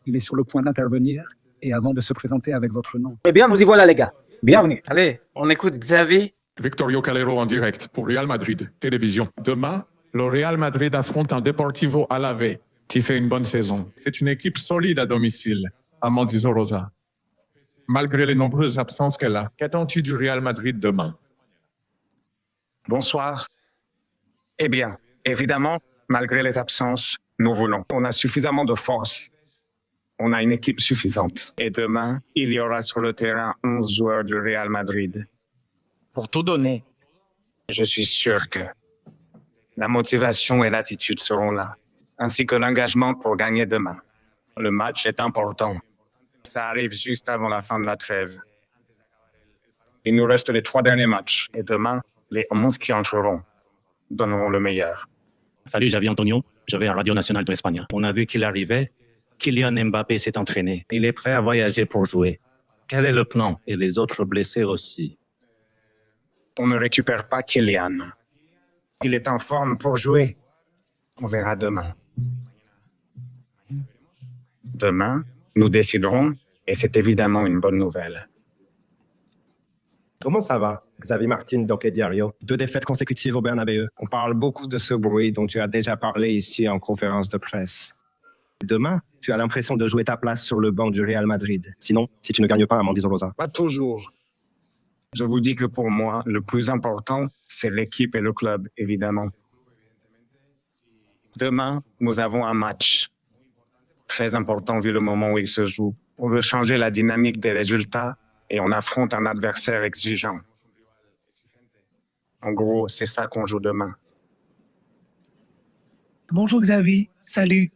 Il est sur le point d'intervenir et avant de se présenter avec votre nom. Eh bien, vous y voilà, les gars. Bienvenue. Allez, on écoute Xavi. Victorio Calero en direct pour Real Madrid, télévision. Demain, le Real Madrid affronte un Deportivo Alavés qui fait une bonne saison. C'est une équipe solide à domicile, à Mendizorroza. Malgré les nombreuses absences qu'elle a, qu'attends-tu du Real Madrid demain? Bonsoir. Eh bien, évidemment, malgré les absences, nous voulons. On a suffisamment de force. On a une équipe suffisante. Et demain, il y aura sur le terrain 11 joueurs du Real Madrid. Pour tout donner, je suis sûr que la motivation et l'attitude seront là, ainsi que l'engagement pour gagner demain. Le match est important. Ça arrive juste avant la fin de la trêve. Il nous reste les 3 derniers matchs. Et demain, les 11 qui entreront donneront le meilleur. Salut, Javi Antonio. Je vais à Radio Nacional de Espagne. On a vu qu'il arrivait. Kylian Mbappé s'est entraîné. Il est prêt à voyager pour jouer. Quel est le plan? Et les autres blessés aussi. On ne récupère pas Kylian. Il est en forme pour jouer. On verra demain. Demain, nous déciderons, et c'est évidemment une bonne nouvelle. Comment ça va, Xavi Martin, Doc et Diario? 2 défaites consécutives au Bernabéu. On parle beaucoup de ce bruit dont tu as déjà parlé ici en conférence de presse. Demain, tu as l'impression de jouer ta place sur le banc du Real Madrid. Sinon, si tu ne gagnes pas à Mendizorroza. Pas toujours. Je vous dis que pour moi, le plus important, c'est l'équipe et le club, évidemment. Demain, nous avons un match très important vu le moment où il se joue. On veut changer la dynamique des résultats et on affronte un adversaire exigeant. En gros, c'est ça qu'on joue demain. Bonjour Xavi, salut.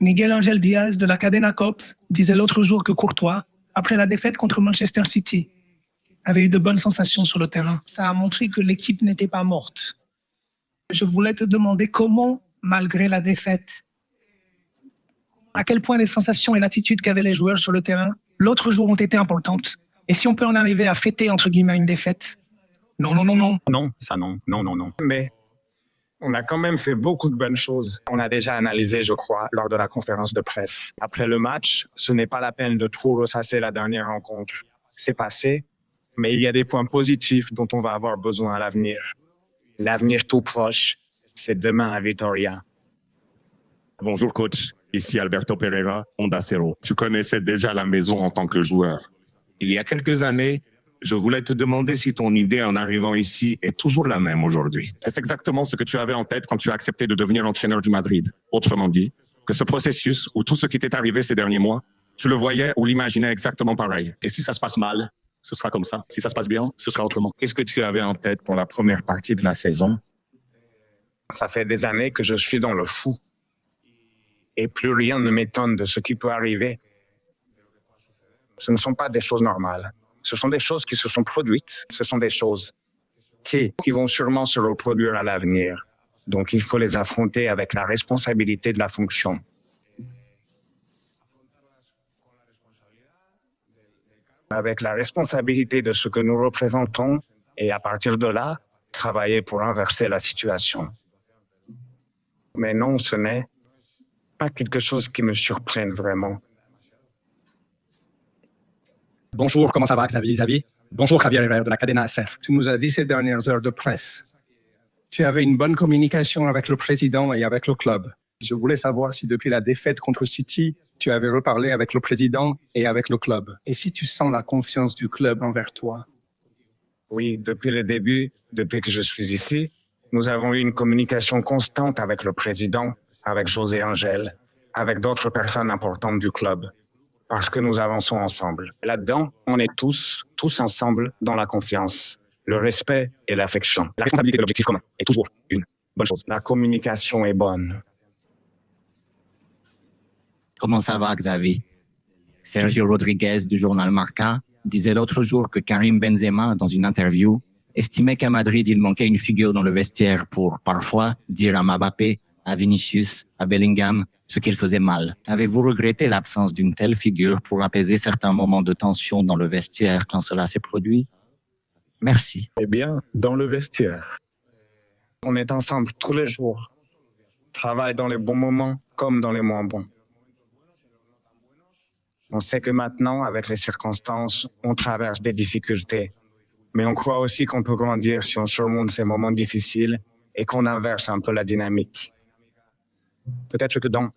Miguel Angel Diaz de la Cadena Cop disait l'autre jour que Courtois, après la défaite contre Manchester City, avait eu de bonnes sensations sur le terrain. Ça a montré que l'équipe n'était pas morte. Je voulais te demander comment, malgré la défaite, à quel point les sensations et l'attitude qu'avaient les joueurs sur le terrain l'autre jour ont été importantes. Et si on peut en arriver à fêter, entre guillemets, une défaite? Non. Non, ça non. Non. Mais on a quand même fait beaucoup de bonnes choses. On a déjà analysé, je crois, lors de la conférence de presse. Après le match, ce n'est pas la peine de trop ressasser la dernière rencontre. C'est passé, mais il y a des points positifs dont on va avoir besoin à l'avenir. L'avenir tout proche, c'est demain à Vitoria. Bonjour coach, ici Alberto Pereira, Onda Cero. Tu connaissais déjà la maison en tant que joueur. Il y a quelques années, je voulais te demander si ton idée en arrivant ici est toujours la même aujourd'hui. Est-ce exactement ce que tu avais en tête quand tu as accepté de devenir entraîneur du Madrid? Autrement dit, que ce processus ou tout ce qui t'est arrivé ces derniers mois, tu le voyais ou l'imaginais exactement pareil? Et si ça se passe mal, ce sera comme ça. Si ça se passe bien, ce sera autrement. Qu'est-ce que tu avais en tête pour la première partie de la saison? Ça fait des années que je suis dans le fou. Et plus rien ne m'étonne de ce qui peut arriver. Ce ne sont pas des choses normales. Ce sont des choses qui se sont produites. Ce sont des choses qui vont sûrement se reproduire à l'avenir. Donc il faut les affronter avec la responsabilité de la fonction. Avec la responsabilité de ce que nous représentons et à partir de là, travailler pour inverser la situation. Mais non, ce n'est pas quelque chose qui me surprenne vraiment. Bonjour, comment ça va Xavi? Bonjour Javier Herrera de la Cadena SR. Tu nous as dit ces dernières heures de presse. Tu avais une bonne communication avec le président et avec le club. Je voulais savoir si depuis la défaite contre City, tu avais reparlé avec le président et avec le club. Et si tu sens la confiance du club envers toi? Oui, depuis le début, depuis que je suis ici, nous avons eu une communication constante avec le président, avec José Angel, avec d'autres personnes importantes du club, parce que nous avançons ensemble. Là-dedans, on est tous ensemble dans la confiance, le respect et l'affection. La responsabilité de l'objectif commun est toujours une bonne chose. La communication est bonne. Comment ça va, Xavi? Sergio Rodriguez du journal Marca disait l'autre jour que Karim Benzema, dans une interview, estimait qu'à Madrid, il manquait une figure dans le vestiaire pour, parfois, dire à Mbappé, à Vinicius, à Bellingham, ce qu'il faisait mal. Avez-vous regretté l'absence d'une telle figure pour apaiser certains moments de tension dans le vestiaire quand cela s'est produit? Merci. Eh bien, dans le vestiaire, on est ensemble tous les jours. Travaille dans les bons moments comme dans les moins bons. On sait que maintenant, avec les circonstances, on traverse des difficultés. Mais on croit aussi qu'on peut grandir si on surmonte ces moments difficiles et qu'on inverse un peu la dynamique. Peut-être que dans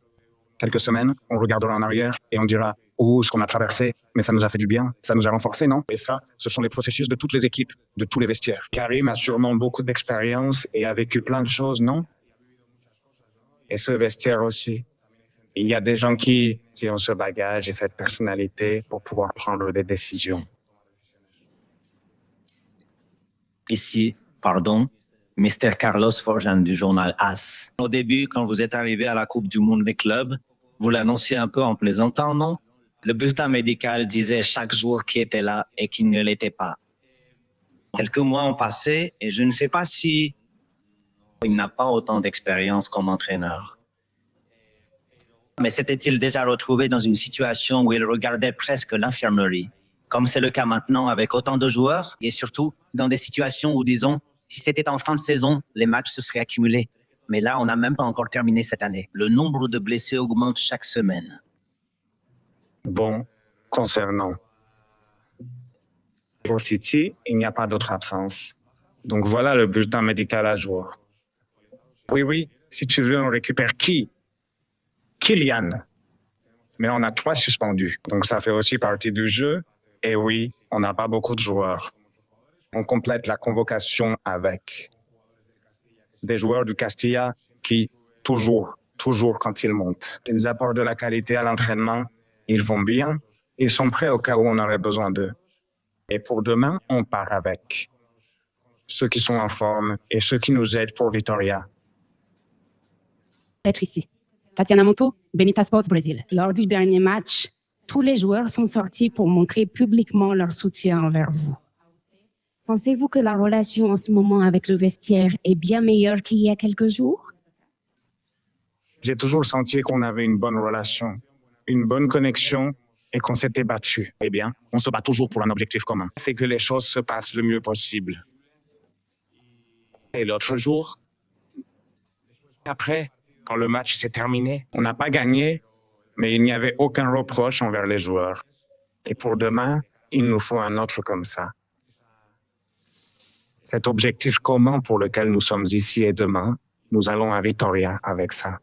quelques semaines, on regardera en arrière et on dira « Oh, ce qu'on a traversé, mais ça nous a fait du bien, ça nous a renforcés, non ?» Et ça, ce sont les processus de toutes les équipes, de tous les vestiaires. Karim a sûrement beaucoup d'expérience et a vécu plein de choses, non? Et ce vestiaire aussi. Il y a des gens qui ont ce bagage et cette personnalité pour pouvoir prendre des décisions. Ici, pardon, Mr. Carlos Forjan du journal AS. Au début, quand vous êtes arrivé à la Coupe du Monde des clubs, vous l'annonciez un peu en plaisantant, non? Le bulletin médical disait chaque jour qui était là et qui ne l'était pas. Quelques mois ont passé et je ne sais pas si il n'a pas autant d'expérience comme entraîneur. Mais s'était-il déjà retrouvé dans une situation où il regardait presque l'infirmerie, comme c'est le cas maintenant avec autant de joueurs, et surtout dans des situations où, disons, si c'était en fin de saison, les matchs se seraient accumulés. Mais là, on n'a même pas encore terminé cette année. Le nombre de blessés augmente chaque semaine. Bon, concernant pour City, il n'y a pas d'autre absence. Donc voilà le bulletin médical à jour. Oui, si tu veux, on récupère qui? Kylian. Mais on a 3 suspendus, donc ça fait aussi partie du jeu. Et oui, on n'a pas beaucoup de joueurs. On complète la convocation avec des joueurs du Castilla qui, toujours quand ils montent, ils apportent de la qualité à l'entraînement, ils vont bien, ils sont prêts au cas où on aurait besoin d'eux. Et pour demain, on part avec ceux qui sont en forme et ceux qui nous aident pour Vitória. Être ici. Tatiana Monto, Benita Sports Brésil. Lors du dernier match, tous les joueurs sont sortis pour montrer publiquement leur soutien envers vous. Pensez-vous que la relation en ce moment avec le vestiaire est bien meilleure qu'il y a quelques jours? J'ai toujours senti qu'on avait une bonne relation, une bonne connexion et qu'on s'était battu. Eh bien, on se bat toujours pour un objectif commun. C'est que les choses se passent le mieux possible. Et l'autre jour, après, quand le match s'est terminé, on n'a pas gagné, mais il n'y avait aucun reproche envers les joueurs. Et pour demain, il nous faut un autre comme ça. Cet objectif commun pour lequel nous sommes ici et demain, nous allons à Vitória avec ça.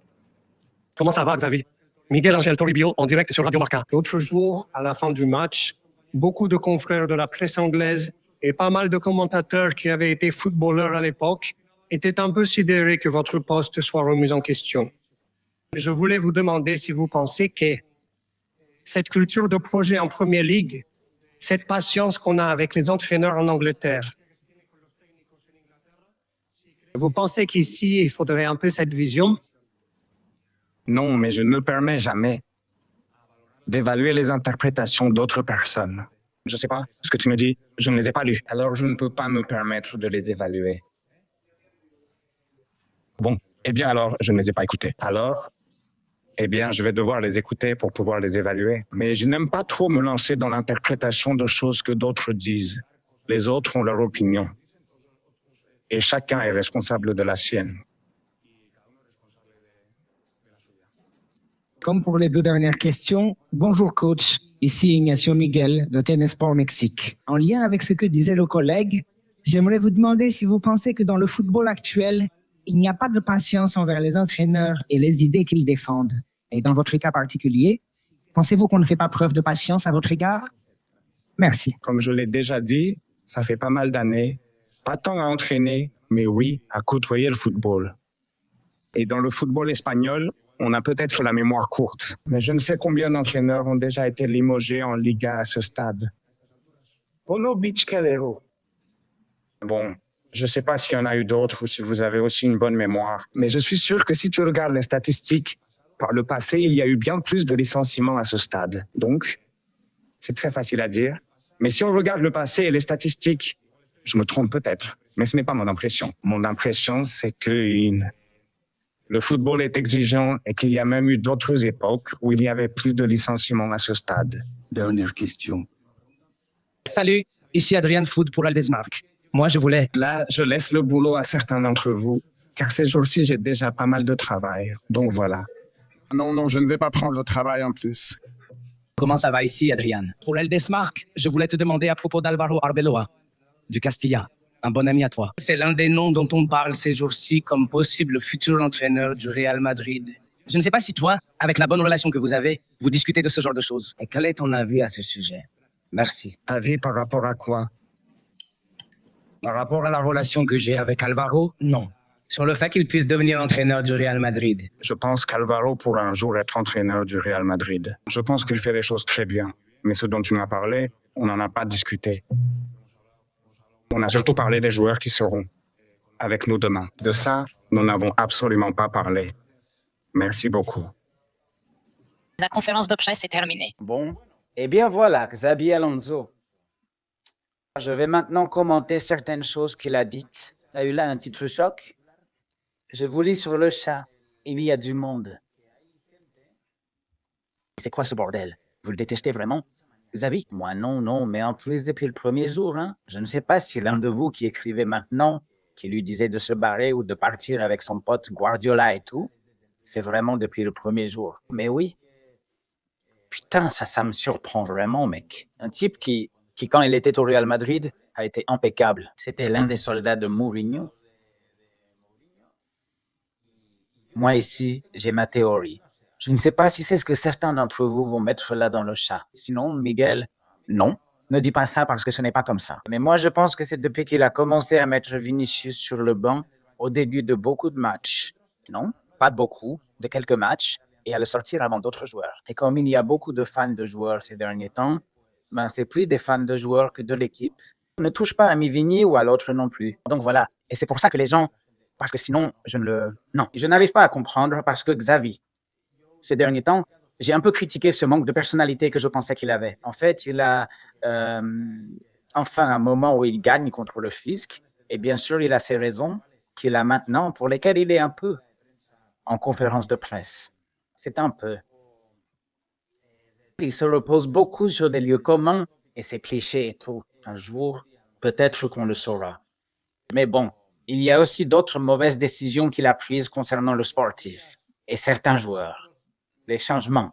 Comment ça va, Xavier? Miguel Angel Toribio, en direct sur Radio Marca. L'autre jour, à la fin du match, beaucoup de confrères de la presse anglaise et pas mal de commentateurs qui avaient été footballeurs à l'époque étaient un peu sidérés que votre poste soit remis en question. Je voulais vous demander si vous pensez que cette culture de projet en Première Ligue, cette patience qu'on a avec les entraîneurs en Angleterre, vous pensez qu'ici, il faudrait un peu cette vision? Non, mais je ne me permets jamais d'évaluer les interprétations d'autres personnes. Je ne sais pas ce que tu me dis, je ne les ai pas lues, alors je ne peux pas me permettre de les évaluer. Bon, eh bien alors, je ne les ai pas écoutées. Alors, eh bien, je vais devoir les écouter pour pouvoir les évaluer. Mais je n'aime pas trop me lancer dans l'interprétation de choses que d'autres disent. Les autres ont leur opinion. Et chacun est responsable de la sienne. Comme pour les 2 dernières questions, bonjour coach, ici Ignacio Miguel de Tennis Sport Mexique. En lien avec ce que disait le collègue, j'aimerais vous demander si vous pensez que dans le football actuel, il n'y a pas de patience envers les entraîneurs et les idées qu'ils défendent. Et dans votre cas particulier, pensez-vous qu'on ne fait pas preuve de patience à votre égard? Merci. Comme je l'ai déjà dit, ça fait pas mal d'années, pas tant à entraîner, mais oui, à côtoyer le football. Et dans le football espagnol, on a peut-être la mémoire courte, mais je ne sais combien d'entraîneurs ont déjà été limogés en Liga à ce stade. Polo Beach Calero. Bon, je ne sais pas s'il y en a eu d'autres ou si vous avez aussi une bonne mémoire, mais je suis sûr que si tu regardes les statistiques, par le passé, il y a eu bien plus de licenciements à ce stade. Donc, c'est très facile à dire, mais si on regarde le passé et les statistiques, je me trompe peut-être, mais ce n'est pas mon impression. Mon impression, c'est que le football est exigeant et qu'il y a même eu d'autres époques où il y avait plus de licenciements à ce stade. Dernière question. Salut, ici Adrien Food pour Aldesmark. Moi, je voulais... Là, je laisse le boulot à certains d'entre vous, car ces jours-ci, j'ai déjà pas mal de travail. Donc voilà. Non, je ne vais pas prendre le travail en plus. Comment ça va ici, Adrian? Pour l'aile Desmarques, je voulais te demander à propos d'Alvaro Arbeloa, du Castilla, un bon ami à toi. C'est l'un des noms dont on parle ces jours-ci comme possible futur entraîneur du Real Madrid. Je ne sais pas si toi, avec la bonne relation que vous avez, vous discutez de ce genre de choses. Et quel est ton avis à ce sujet? Merci. Avis par rapport à quoi? Par rapport à la relation que j'ai avec Alvaro, non. Sur le fait qu'il puisse devenir entraîneur du Real Madrid. Je pense qu'Alvaro pourra un jour être entraîneur du Real Madrid. Je pense qu'il fait les choses très bien. Mais ce dont tu m'as parlé, on n'en a pas discuté. On a surtout parlé des joueurs qui seront avec nous demain. De ça, nous n'avons absolument pas parlé. Merci beaucoup. La conférence de presse est terminée. Bon, eh bien voilà, Xabi Alonso. Je vais maintenant commenter certaines choses qu'il a dites. Tu as eu là un titre choc. Je vous lis sur le chat. Il y a du monde. C'est quoi ce bordel? Vous le détestez vraiment? Xavi? Moi non, mais en plus depuis le premier jour, hein. Je ne sais pas si l'un de vous qui écrivait maintenant, qui lui disait de se barrer ou de partir avec son pote Guardiola et tout, c'est vraiment depuis le premier jour. Mais oui. Putain, ça me surprend vraiment, mec. Un type qui, quand il était au Real Madrid, a été impeccable. C'était l'un des soldats de Mourinho. Moi ici, j'ai ma théorie. Je ne sais pas si c'est ce que certains d'entre vous vont mettre là dans le chat. Sinon, Miguel, non, ne dis pas ça parce que ce n'est pas comme ça. Mais moi, je pense que c'est depuis qu'il a commencé à mettre Vinicius sur le banc au début de beaucoup de matchs. Non, pas de beaucoup, de quelques matchs, et à le sortir avant d'autres joueurs. Et comme il y a beaucoup de fans de joueurs ces derniers temps, ben c'est plus des fans de joueurs que de l'équipe. Ne touche pas à Mivini ou à l'autre non plus. Donc voilà, et c'est pour ça que les gens... Parce que sinon, je n'arrive pas à comprendre parce que Xavi, ces derniers temps, j'ai un peu critiqué ce manque de personnalité que je pensais qu'il avait. En fait, il a enfin un moment où il gagne contre le fisc, et bien sûr, il a ses raisons qu'il a maintenant pour lesquelles il est un peu en conférence de presse. C'est un peu. Il se repose beaucoup sur des lieux communs et ses clichés et tout. Un jour, peut-être qu'on le saura. Mais bon, il y a aussi d'autres mauvaises décisions qu'il a prises concernant le sportif et certains joueurs. Les changements.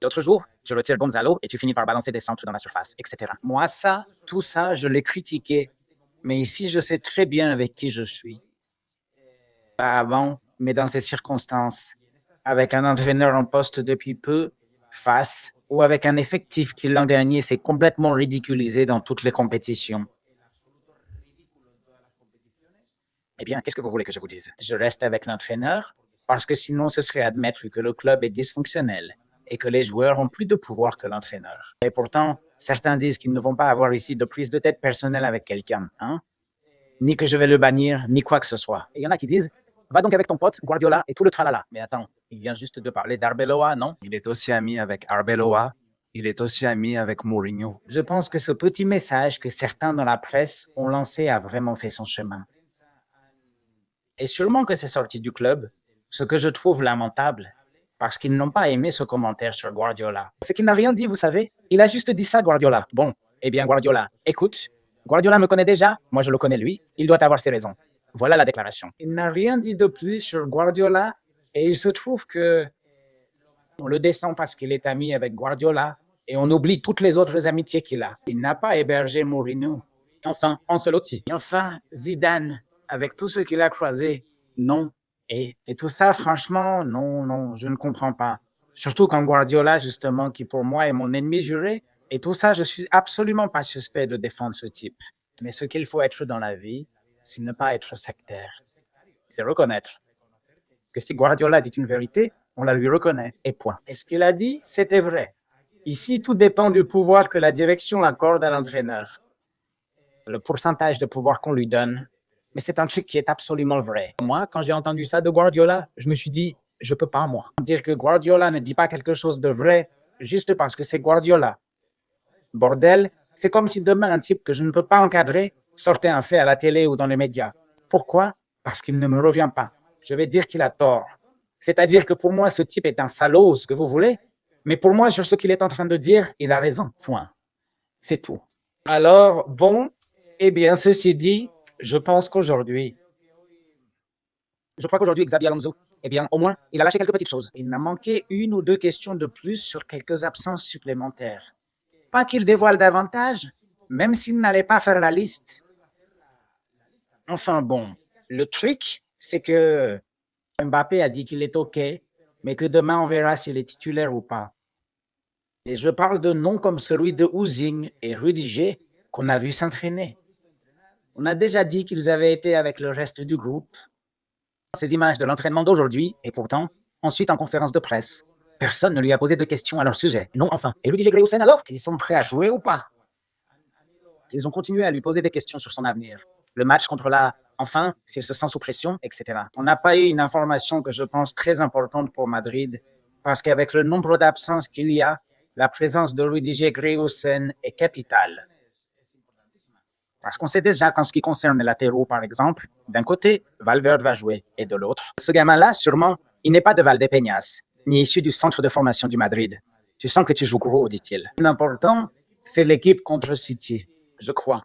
L'autre jour, je retire Gonzalo et tu finis par balancer des centres dans la surface, etc. Moi, tout ça, je l'ai critiqué. Mais ici, je sais très bien avec qui je suis. Pas avant, mais dans ces circonstances, avec un entraîneur en poste depuis peu, face ou avec un effectif qui l'an dernier s'est complètement ridiculisé dans toutes les compétitions. Eh bien, qu'est-ce que vous voulez que je vous dise? Je reste avec l'entraîneur parce que sinon ce serait admettre que le club est dysfonctionnel et que les joueurs ont plus de pouvoir que l'entraîneur. Et pourtant, certains disent qu'ils ne vont pas avoir ici de prise de tête personnelle avec quelqu'un, hein? Ni que je vais le bannir, ni quoi que ce soit. Et il y en a qui disent, va donc avec ton pote Guardiola et tout le tralala. Mais attends, il vient juste de parler d'Arbeloa, non? Il est aussi ami avec Arbeloa. Il est aussi ami avec Mourinho. Je pense que ce petit message que certains dans la presse ont lancé a vraiment fait son chemin. Et sûrement que c'est sorti du club, ce que je trouve lamentable, parce qu'ils n'ont pas aimé ce commentaire sur Guardiola. C'est qu'il n'a rien dit, vous savez. Il a juste dit ça, Guardiola. Bon, eh bien Guardiola, écoute, Guardiola me connaît déjà, moi je le connais lui, il doit avoir ses raisons. Voilà la déclaration. Il n'a rien dit de plus sur Guardiola et il se trouve que on le descend parce qu'il est ami avec Guardiola et on oublie toutes les autres amitiés qu'il a. Il n'a pas hébergé Mourinho. Enfin, Ancelotti. Enfin, Zidane, avec tout ce qu'il a croisé, non. Et tout ça, franchement, non, je ne comprends pas. Surtout quand Guardiola, justement, qui pour moi est mon ennemi juré, et tout ça, je suis absolument pas suspect de défendre ce type. Mais ce qu'il faut être dans la vie, c'est ne pas être sectaire. C'est reconnaître que si Guardiola dit une vérité, on la lui reconnaît, et point. Et ce qu'il a dit, c'était vrai. Ici, tout dépend du pouvoir que la direction accorde à l'entraîneur. Le pourcentage de pouvoir qu'on lui donne. Mais c'est un truc qui est absolument vrai. Moi, quand j'ai entendu ça de Guardiola, je me suis dit, je peux pas, moi. Dire que Guardiola ne dit pas quelque chose de vrai juste parce que c'est Guardiola. Bordel, c'est comme si demain un type que je ne peux pas encadrer sortait un fait à la télé ou dans les médias. Pourquoi? Parce qu'il ne me revient pas. Je vais dire qu'il a tort. C'est-à-dire que pour moi, ce type est un salaud, ce que vous voulez. Mais pour moi, sur ce qu'il est en train de dire, il a raison. Point. C'est tout. Alors, bon, eh bien, ceci dit, je pense qu'aujourd'hui, Je crois qu'aujourd'hui, Xabi Alonso, eh bien, au moins, il a lâché quelques petites choses. Il m'a manqué une ou deux questions de plus sur quelques absences supplémentaires. Pas qu'il dévoile davantage, même s'il n'allait pas faire la liste. Enfin bon, le truc, c'est que Mbappé a dit qu'il est OK, mais que demain, on verra s'il est titulaire ou pas. Et je parle de noms comme celui de Ouzing et Rudiger qu'on a vu s'entraîner. On a déjà dit qu'ils avaient été avec le reste du groupe. Ces images de l'entraînement d'aujourd'hui, et pourtant, ensuite en conférence de presse, personne ne lui a posé de questions à leur sujet. Non, enfin. Et Rudiger Greusen alors? Ils sont prêts à jouer ou pas? Ils ont continué à lui poser des questions sur son avenir. Le match contre enfin, s'il se sent sous pression, etc. On n'a pas eu une information que je pense très importante pour Madrid, parce qu'avec le nombre d'absences qu'il y a, la présence de Rudiger Greusen est capitale. Parce qu'on sait déjà qu'en ce qui concerne les latéraux, par exemple, d'un côté, Valverde va jouer, et de l'autre, ce gamin-là, sûrement, il n'est pas de Valdepeñas, ni issu du centre de formation du Madrid. Tu sens que tu joues gros, dit-il. L'important, c'est l'équipe contre City, je crois.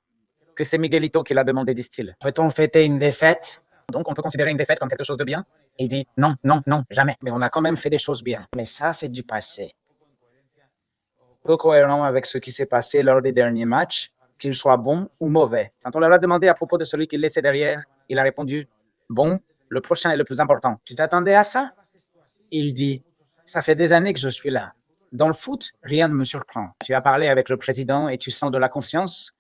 Que c'est Miguelito qui l'a demandé, dit-il. Peut-on fêter une défaite? Donc on peut considérer une défaite comme quelque chose de bien? Et il dit non, non, non, jamais. Mais on a quand même fait des choses bien. Mais ça, c'est du passé. Peu cohérent avec ce qui s'est passé lors des derniers matchs, qu'il soit bon ou mauvais. Quand on leur a demandé à propos de celui qu'il laissait derrière, il a répondu bon, le prochain est le plus important. Tu t'attendais à ça? Il dit ça fait des années que je suis là. Dans le foot, rien ne me surprend. Tu as parlé avec le président et tu sens de la confiance?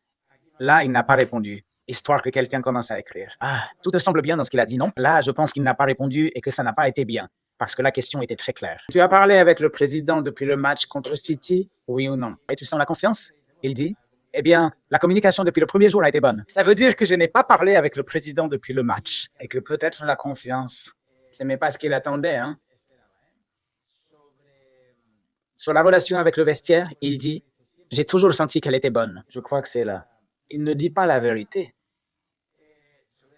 Là, il n'a pas répondu, histoire que quelqu'un commence à écrire. Ah, tout te semble bien dans ce qu'il a dit, non? Là, je pense qu'il n'a pas répondu et que ça n'a pas été bien, parce que la question était très claire. Tu as parlé avec le président depuis le match contre City, oui ou non? Et tu sens la confiance? Il dit, eh bien, la communication depuis le premier jour a été bonne. Ça veut dire que je n'ai pas parlé avec le président depuis le match, et que peut-être la confiance, ce n'est pas ce qu'il attendait, hein? Sur la relation avec le vestiaire, il dit, j'ai toujours senti qu'elle était bonne. Je crois que c'est là. Il ne dit pas la vérité.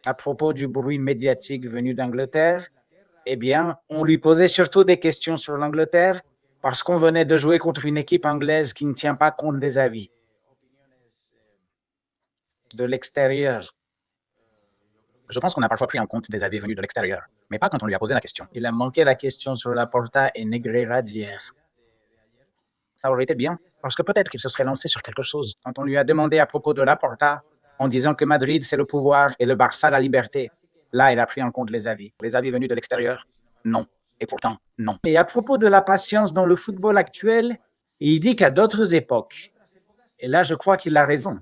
À propos du bruit médiatique venu d'Angleterre, eh bien, on lui posait surtout des questions sur l'Angleterre parce qu'on venait de jouer contre une équipe anglaise qui ne tient pas compte des avis de l'extérieur. Je pense qu'on a parfois pris en compte des avis venus de l'extérieur, mais pas quand on lui a posé la question. Il a manqué la question sur Laporta et Negreira d'hier. Ça aurait été bien, parce que peut-être qu'il se serait lancé sur quelque chose. Quand on lui a demandé à propos de Laporta, en disant que Madrid, c'est le pouvoir et le Barça, la liberté, là, il a pris en compte les avis. Les avis venus de l'extérieur, non. Et pourtant, non. Et à propos de la patience dans le football actuel, il dit qu'à d'autres époques, et là, je crois qu'il a raison,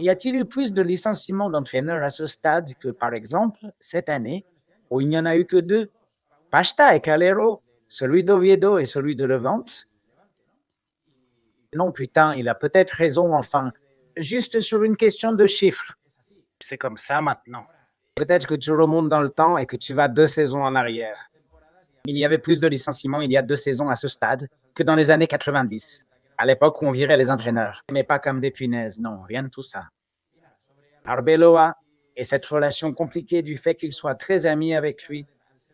y a-t-il eu plus de licenciements d'entraîneurs à ce stade que, par exemple, cette année, où il n'y en a eu que 2, Pasta et Calero, celui d'Oviedo et celui de Levante? Non, putain, il a peut-être raison, enfin, juste sur une question de chiffres. C'est comme ça maintenant. Peut-être que tu remontes dans le temps et que tu vas 2 saisons en arrière. Il y avait plus de licenciements il y a 2 saisons à ce stade que dans les années 90, à l'époque où on virait les entraîneurs. Mais pas comme des punaises, non, rien de tout ça. Arbeloa et cette relation compliquée du fait qu'il soit très ami avec lui,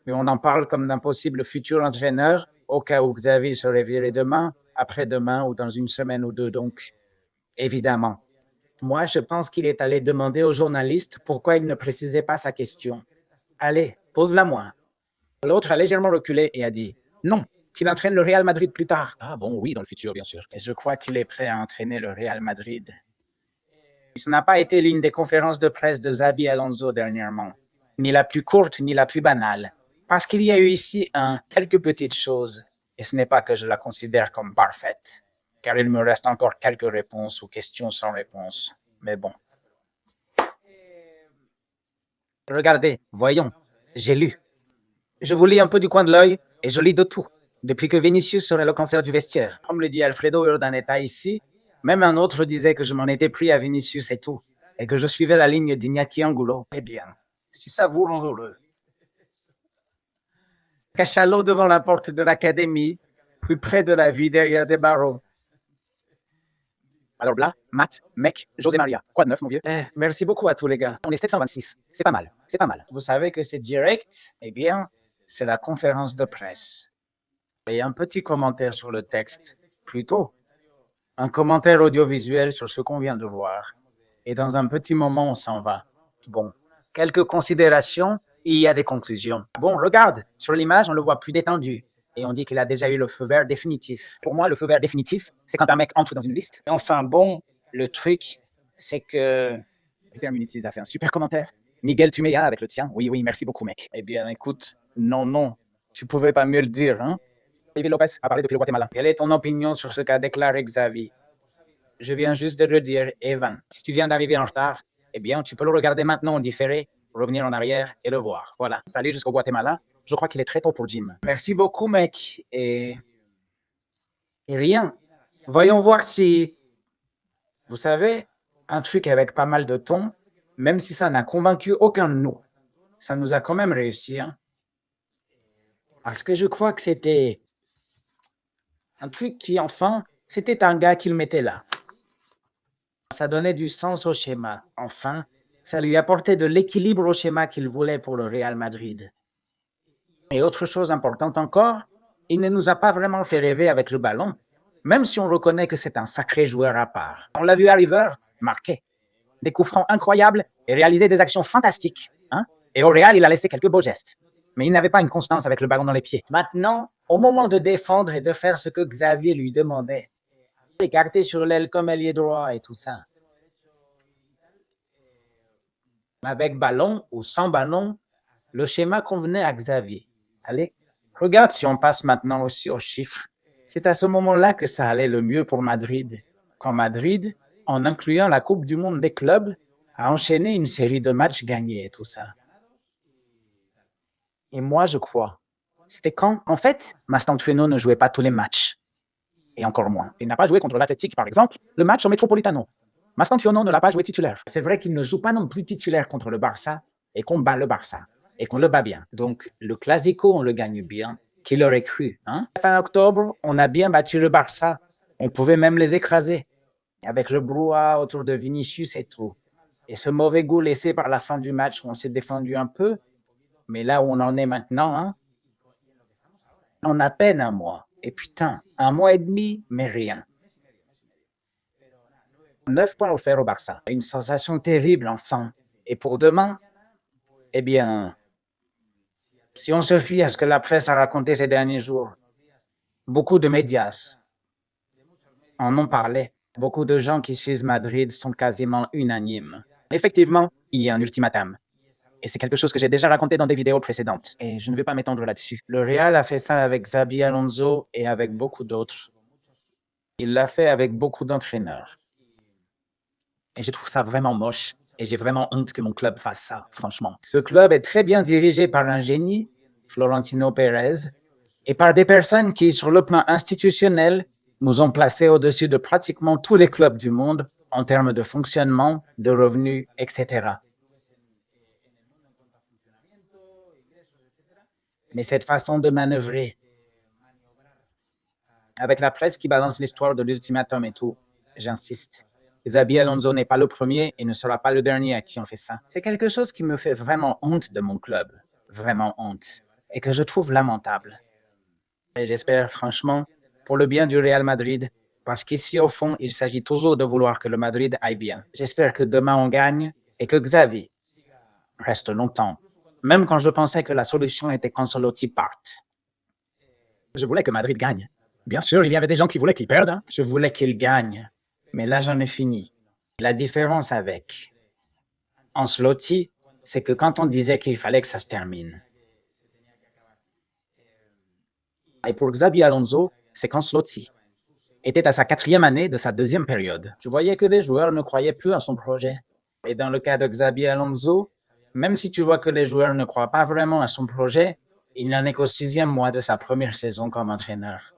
mais on en parle comme d'un possible futur entraîneur, au cas où Xavi serait viré demain, après-demain ou dans une semaine ou 2 donc. Évidemment. Moi, je pense qu'il est allé demander aux journalistes pourquoi il ne précisait pas sa question. Allez, pose-la moi. L'autre a légèrement reculé et a dit non, qu'il entraîne le Real Madrid plus tard. Ah bon, oui, dans le futur, bien sûr. Et je crois qu'il est prêt à entraîner le Real Madrid. Ce n'a pas été l'une des conférences de presse de Xabi Alonso dernièrement, ni la plus courte, ni la plus banale, parce qu'il y a eu ici quelques petites choses, et ce n'est pas que je la considère comme parfaite, car il me reste encore quelques réponses ou questions sans réponse. Mais bon. Regardez, voyons, j'ai lu. Je vous lis un peu du coin de l'œil, et je lis de tout, depuis que Vinicius serait le cancer du vestiaire. Comme le dit Alfredo Urdaneta ici, même un autre disait que je m'en étais pris à Vinicius et tout, et que je suivais la ligne d'Iñaki Angulo. Eh bien, si ça vous rend heureux. Cachalot devant la porte de l'académie, plus près de la vie derrière des barreaux. Alors là, Matt, mec, José Maria, quoi de neuf, mon vieux? Merci beaucoup à tous les gars. On est 726, c'est pas mal, c'est pas mal. Vous savez que c'est direct? Eh bien, c'est la conférence de presse. Et un petit commentaire sur le texte, plutôt. Un commentaire audiovisuel sur ce qu'on vient de voir. Et dans un petit moment, on s'en va. Bon, quelques considérations il y a des conclusions. Bon, regarde, sur l'image, on le voit plus détendu. Et on dit qu'il a déjà eu le feu vert définitif. Pour moi, le feu vert définitif, c'est quand un mec entre dans une liste. Et enfin, bon, le truc, c'est que... Peter Muniz a fait un super commentaire. Miguel, tu m'aides avec le tien? Oui, oui, merci beaucoup, mec. Eh bien, écoute, non, tu pouvais pas mieux le dire, hein? David Lopez a parlé depuis le Guatemala. Quelle est ton opinion sur ce qu'a déclaré Xavi? Je viens juste de le dire, Evan. Si tu viens d'arriver en retard, eh bien, tu peux le regarder maintenant en différé, revenir en arrière et le voir. Voilà. Salut jusqu'au Guatemala. Je crois qu'il est très tôt pour Jim. Merci beaucoup, mec. Et rien. Voyons voir si... Vous savez, un truc avec pas mal de ton, même si ça n'a convaincu aucun de nous, ça nous a quand même réussi. Hein? Parce que je crois que c'était un truc qui, enfin, c'était un gars qui le mettait là. Ça donnait du sens au schéma. Enfin, ça lui apportait de l'équilibre au schéma qu'il voulait pour le Real Madrid. Et autre chose importante encore, il ne nous a pas vraiment fait rêver avec le ballon, même si on reconnaît que c'est un sacré joueur à part. On l'a vu à River, marquer. Des coups francs incroyables et réaliser des actions fantastiques. Hein? Et au Real, il a laissé quelques beaux gestes. Mais il n'avait pas une constance avec le ballon dans les pieds. Maintenant, au moment de défendre et de faire ce que Xavier lui demandait, écarté sur l'aile comme ailier droit et tout ça. Avec ballon ou sans ballon, le schéma convenait à Xavier. Allez, regarde si on passe maintenant aussi aux chiffres. C'est à ce moment-là que ça allait le mieux pour Madrid. Quand Madrid, en incluant la Coupe du Monde des clubs, a enchaîné une série de matchs gagnés et tout ça. Et moi, je crois. C'était quand? En fait, Mastantuono ne jouait pas tous les matchs. Et encore moins. Il n'a pas joué contre l'Athletic, par exemple, le match au Metropolitano. Mastantuono ne l'a pas joué titulaire. C'est vrai qu'il ne joue pas non plus titulaire contre le Barça et qu'on bat le Barça et qu'on le bat bien. Donc, le Classico, on le gagne bien. Qui l'aurait cru, hein? Fin octobre, on a bien battu le Barça. On pouvait même les écraser. Avec le brouhaha autour de Vinicius et tout. Et ce mauvais goût laissé par la fin du match où on s'est défendu un peu. Mais là où on en est maintenant, hein, en à peine un mois. Et putain, 1 mois et demi, mais rien. 9 points offerts au Barça. Une sensation terrible, enfin. Et pour demain, eh bien, si on se fie à ce que la presse a raconté ces derniers jours, beaucoup de médias en ont parlé. Beaucoup de gens qui suivent Madrid sont quasiment unanimes. Effectivement, il y a un ultimatum. Et c'est quelque chose que j'ai déjà raconté dans des vidéos précédentes. Et je ne vais pas m'étendre là-dessus. Le Real a fait ça avec Xabi Alonso et avec beaucoup d'autres. Il l'a fait avec beaucoup d'entraîneurs. Et je trouve ça vraiment moche. Et j'ai vraiment honte que mon club fasse ça, franchement. Ce club est très bien dirigé par un génie, Florentino Pérez, et par des personnes qui, sur le plan institutionnel, nous ont placés au-dessus de pratiquement tous les clubs du monde en termes de fonctionnement, de revenus, etc. Mais cette façon de manœuvrer, avec la presse qui balance l'histoire de l'ultimatum et tout, j'insiste. Xabi Alonso n'est pas le premier et ne sera pas le dernier à qui on fait ça. C'est quelque chose qui me fait vraiment honte de mon club. Vraiment honte. Et que je trouve lamentable. Et j'espère franchement, pour le bien du Real Madrid, parce qu'ici au fond, il s'agit toujours de vouloir que le Madrid aille bien. J'espère que demain on gagne et que Xavi reste longtemps. Même quand je pensais que la solution était qu'Ancelotti parte. Je voulais que Madrid gagne. Bien sûr, il y avait des gens qui voulaient qu'il perde. Hein. Je voulais qu'il gagne. Mais là, j'en ai fini. La différence avec Ancelotti, c'est que quand on disait qu'il fallait que ça se termine. Et pour Xabi Alonso, c'est qu'Ancelotti était à sa 4e année de sa 2e période. Tu voyais que les joueurs ne croyaient plus à son projet. Et dans le cas de Xabi Alonso, même si tu vois que les joueurs ne croient pas vraiment à son projet, il n'en est qu'au 6e mois de sa première saison comme entraîneur.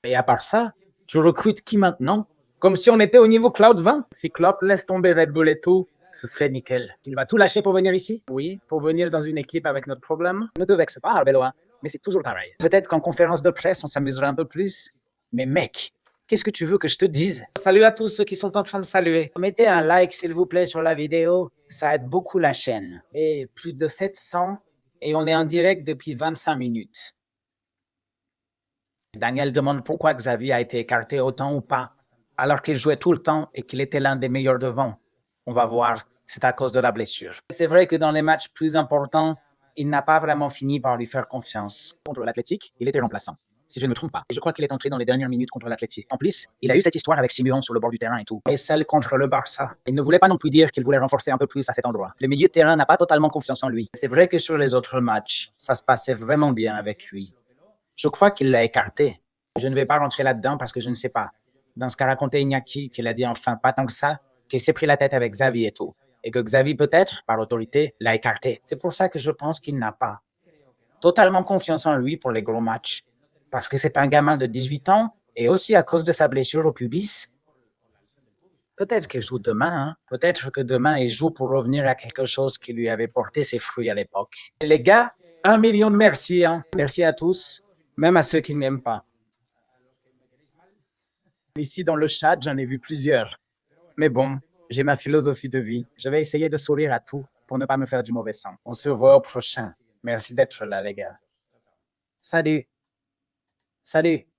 Et à part ça, tu recrutes qui maintenant? Comme si on était au niveau Cloud 20. Si Klopp laisse tomber Red Bull et tout, ce serait nickel. Il va tout lâcher pour venir ici? Oui, pour venir dans une équipe avec notre problème. Ne te vexe pas, Arbeloa, mais c'est toujours pareil. Peut-être qu'en conférence de presse, on s'amusera un peu plus. Mais mec, qu'est-ce que tu veux que je te dise? Salut à tous ceux qui sont en train de saluer. Mettez un like s'il vous plaît sur la vidéo, ça aide beaucoup la chaîne. Et plus de 700, et on est en direct depuis 25 minutes. Daniel demande pourquoi Xavi a été écarté autant ou pas, alors qu'il jouait tout le temps et qu'il était l'un des meilleurs devant. On va voir, c'est à cause de la blessure. C'est vrai que dans les matchs plus importants, il n'a pas vraiment fini par lui faire confiance. Contre l'Athletic, il était remplaçant, si je ne me trompe pas. Et je crois qu'il est entré dans les dernières minutes contre l'Athletic. En plus, il a eu cette histoire avec Simeon sur le bord du terrain et tout. Et celle contre le Barça. Il ne voulait pas non plus dire qu'il voulait renforcer un peu plus à cet endroit. Le milieu de terrain n'a pas totalement confiance en lui. C'est vrai que sur les autres matchs, ça se passait vraiment bien avec lui. Je crois qu'il l'a écarté. Je ne vais pas rentrer là-dedans parce que je ne sais pas. Dans ce qu'a raconté Iñaki, qu'il a dit enfin pas tant que ça, qu'il s'est pris la tête avec Xavi et tout. Et que Xavi, peut-être, par autorité, l'a écarté. C'est pour ça que je pense qu'il n'a pas totalement confiance en lui pour les gros matchs. Parce que c'est un gamin de 18 ans, et aussi à cause de sa blessure au pubis. Peut-être qu'il joue demain, hein. Peut-être que demain, il joue pour revenir à quelque chose qui lui avait porté ses fruits à l'époque. Les gars, 1 million de merci, hein. Merci à tous, même à ceux qui ne m'aiment pas. Ici, dans le chat, j'en ai vu plusieurs. Mais bon, j'ai ma philosophie de vie. Je vais essayer de sourire à tout pour ne pas me faire du mauvais sang. On se voit au prochain. Merci d'être là, les gars. Salut. Salut.